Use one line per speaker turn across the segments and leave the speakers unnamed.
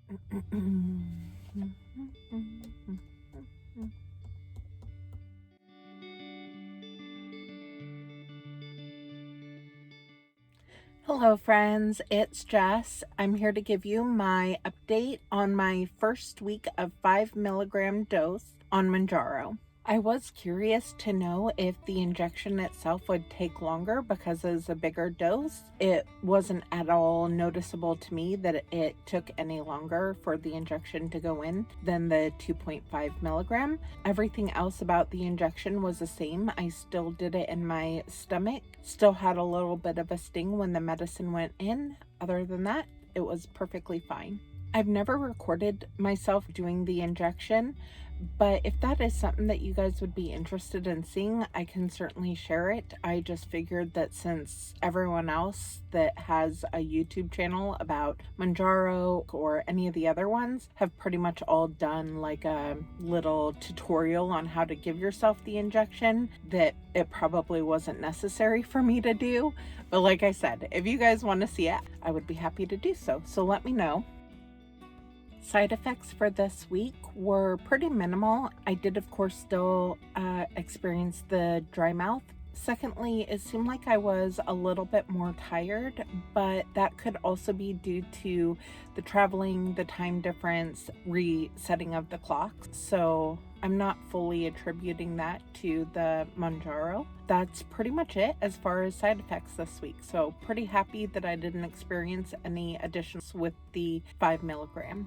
Hello friends, it's Jess. I'm here to give you my update on my first week of 5 milligram dose on Mounjaro. I was curious to know if the injection itself would take longer because it's a bigger dose. It wasn't at all noticeable to me that it took any longer for the injection to go in than the 2.5 milligram. Everything else about the injection was the same. I still did it in my stomach, still had a little bit of a sting when the medicine went in. Other than that, it was perfectly fine. I've never recorded myself doing the injection, but if that is something that you guys would be interested in seeing, I can certainly share it. I just figured that since everyone else that has a YouTube channel about Mounjaro or any of the other ones have pretty much all done like a little tutorial on how to give yourself the injection, that it probably wasn't necessary for me to do. But like I said, if you guys want to see it, I would be happy to do so. So let me know. Side effects for this week were pretty minimal. I did, of course, still experience the dry mouth. Secondly, it seemed like I was a little bit more tired, but that could also be due to the traveling, the time difference, resetting of the clocks. So I'm not fully attributing that to the Mounjaro. That's pretty much it as far as side effects this week. So pretty happy that I didn't experience any additions with the 5 milligram.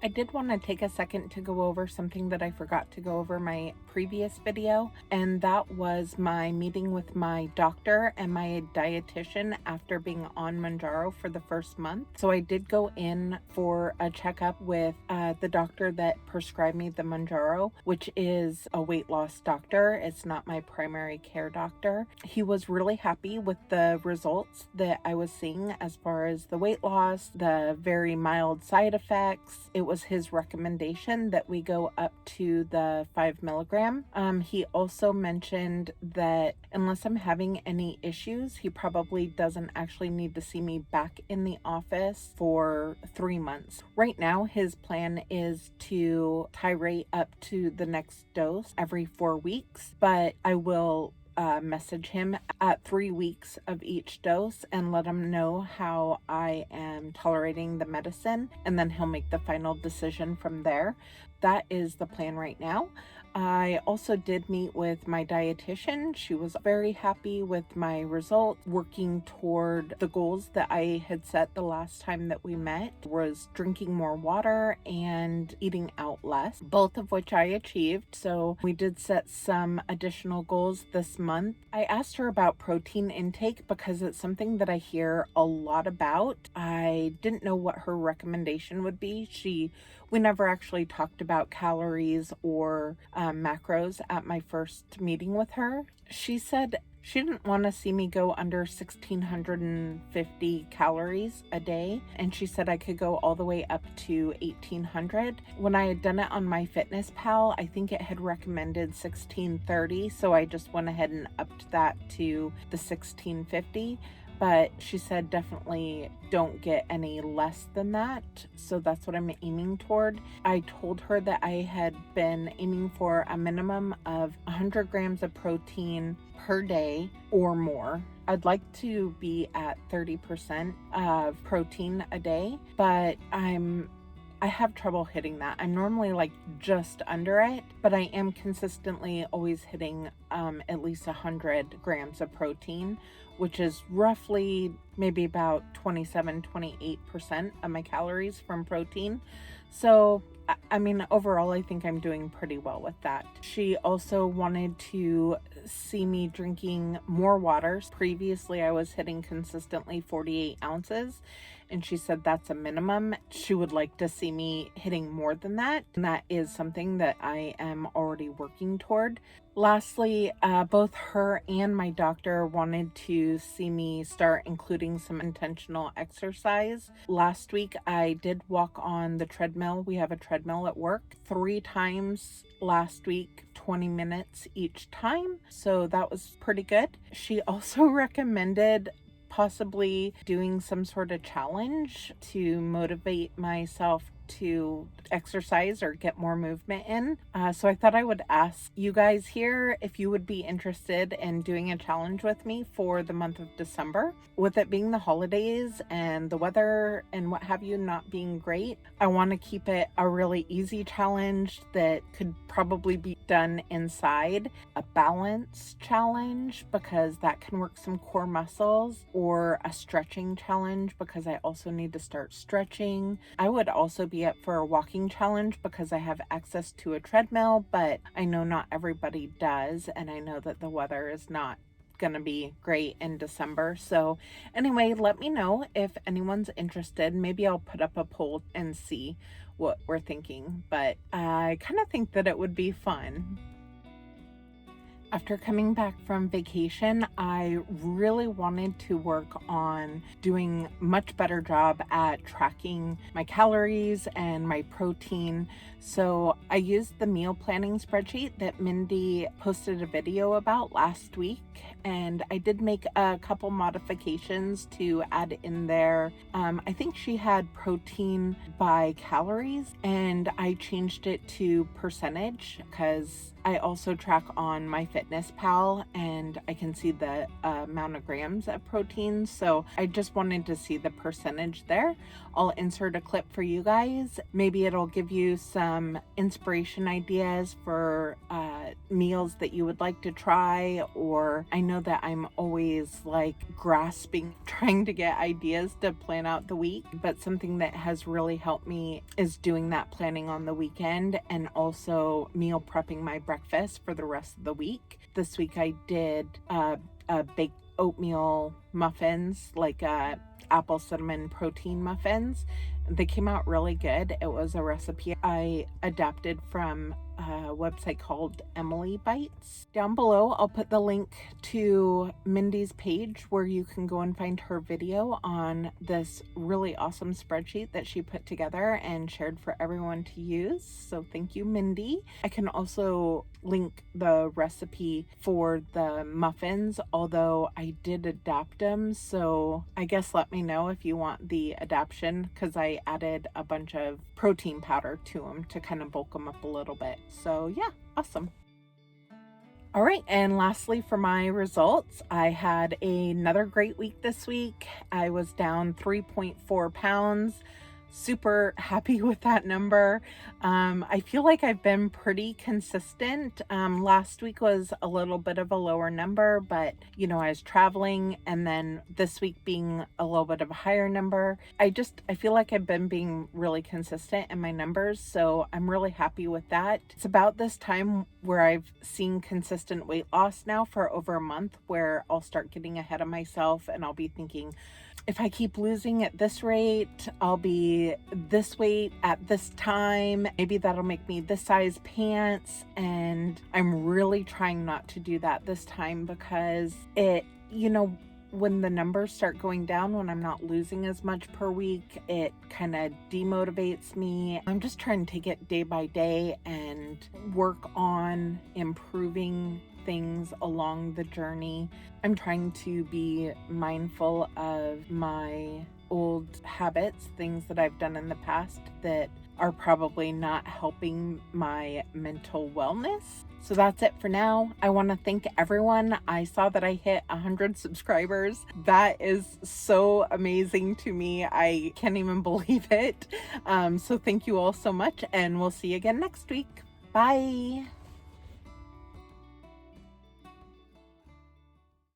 I did want to take a second to go over something that I forgot to go over my previous video, and that was my meeting with my doctor and my dietitian after being on Mounjaro for the first month. So I did go in for a checkup with the doctor that prescribed me the Mounjaro, which is a weight loss doctor. It's not my primary care doctor. He was really happy with the results that I was seeing as far as the weight loss, the very mild side effects. It was his recommendation that we go up to the 5 milligram. He also mentioned that unless I'm having any issues, he probably doesn't actually need to see me back in the office for 3 months. Right now, his plan is to titrate up to the next dose every 4 weeks, but I will message him at 3 weeks of each dose and let him know how I am tolerating the medicine, and then he'll make the final decision from there. That is the plan right now. I also did meet with my dietitian. She was very happy with my results. Working toward the goals that I had set the last time that we met was drinking more water and eating out less, both of which I achieved. So we did set some additional goals this month. I asked her about protein intake because it's something that I hear a lot about. I didn't know what her recommendation would be. We never actually talked about calories or macros at my first meeting with her. She said she didn't want to see me go under 1,650 calories a day, and she said I could go all the way up to 1,800. When I had done it on MyFitnessPal, I think it had recommended 1,630, so I just went ahead and upped that to the 1,650. But she said definitely don't get any less than that. So that's what I'm aiming toward. I told her that I had been aiming for a minimum of 100 grams of protein per day or more. I'd like to be at 30% of protein a day, but I have trouble hitting that. I'm normally like just under it, but I am consistently always hitting at least 100 grams of protein, which is roughly maybe about 27-28% of my calories from protein. So I mean, overall, I think I'm doing pretty well with that. She also wanted to see me drinking more water. Previously, I was hitting consistently 48 ounces, and she said that's a minimum. She would like to see me hitting more than that, and that is something that I am already working toward. Lastly, both her and my doctor wanted to see me start including some intentional exercise. Last week, I did walk on the treadmill. We have a treadmill at work 3 times last week, 20 minutes each time. So that was pretty good. She also recommended possibly doing some sort of challenge to motivate myself to exercise or get more movement in. So I thought I would ask you guys here if you would be interested in doing a challenge with me for the month of December. With it being the holidays and the weather and what have you not being great, I want to keep it a really easy challenge that could probably be done inside. A balance challenge, because that can work some core muscles, or a stretching challenge because I also need to start stretching. I would also be up for a walking challenge because I have access to a treadmill, but I know not everybody does, and I know that the weather is not gonna be great in December. So anyway, let me know if anyone's interested. Maybe I'll put up a poll and see what we're thinking, but I kind of think that it would be fun. After coming back from vacation, I really wanted to work on doing much better job at tracking my calories and my protein. So I used the meal planning spreadsheet that Mindy posted a video about last week, and I did make a couple modifications to add in there. I think she had protein by calories, and I changed it to percentage because I also track on MyFitnessPal and I can see the amount of grams of protein. So I just wanted to see the percentage there. I'll insert a clip for you guys. Maybe it'll give you some inspiration ideas for meals that you would like to try. Or I know that I'm always like grasping, trying to get ideas to plan out the week. But something that has really helped me is doing that planning on the weekend and also meal prepping my breakfast for the rest of the week. This week I did baked oatmeal muffins, like apple cinnamon protein muffins. They came out really good. It was a recipe I adapted from a website called Emily Bites. Down below, I'll put the link to Mindy's page where you can go and find her video on this really awesome spreadsheet that she put together and shared for everyone to use. So thank you, Mindy. I can also link the recipe for the muffins, although I did adapt them. So I guess let me know if you want the adaptation, because I added a bunch of protein powder to them to kind of bulk them up a little bit. So yeah, awesome. All right, and lastly for my results, I had another great week this week. I was down 3.4 pounds. Super happy with that number. I feel like I've been pretty consistent. Last week was a little bit of a lower number, but I was traveling, and then this week being a little bit of a higher number. I feel like I've been being really consistent in my numbers, so I'm really happy with that. It's about this time where I've seen consistent weight loss now for over a month, where I'll start getting ahead of myself and I'll be thinking, if I keep losing at this rate, I'll be this weight at this time. Maybe that'll make me this size pants. And I'm really trying not to do that this time, because when the numbers start going down, when I'm not losing as much per week, it kind of demotivates me. I'm just trying to take it day by day and work on improving things along the journey. I'm trying to be mindful of my old habits, things that I've done in the past that are probably not helping my mental wellness. So that's it for now. I want to thank everyone. I saw that I hit 100 subscribers. That is so amazing to me. I can't even believe it. So thank you all so much, and we'll see you again next week. Bye.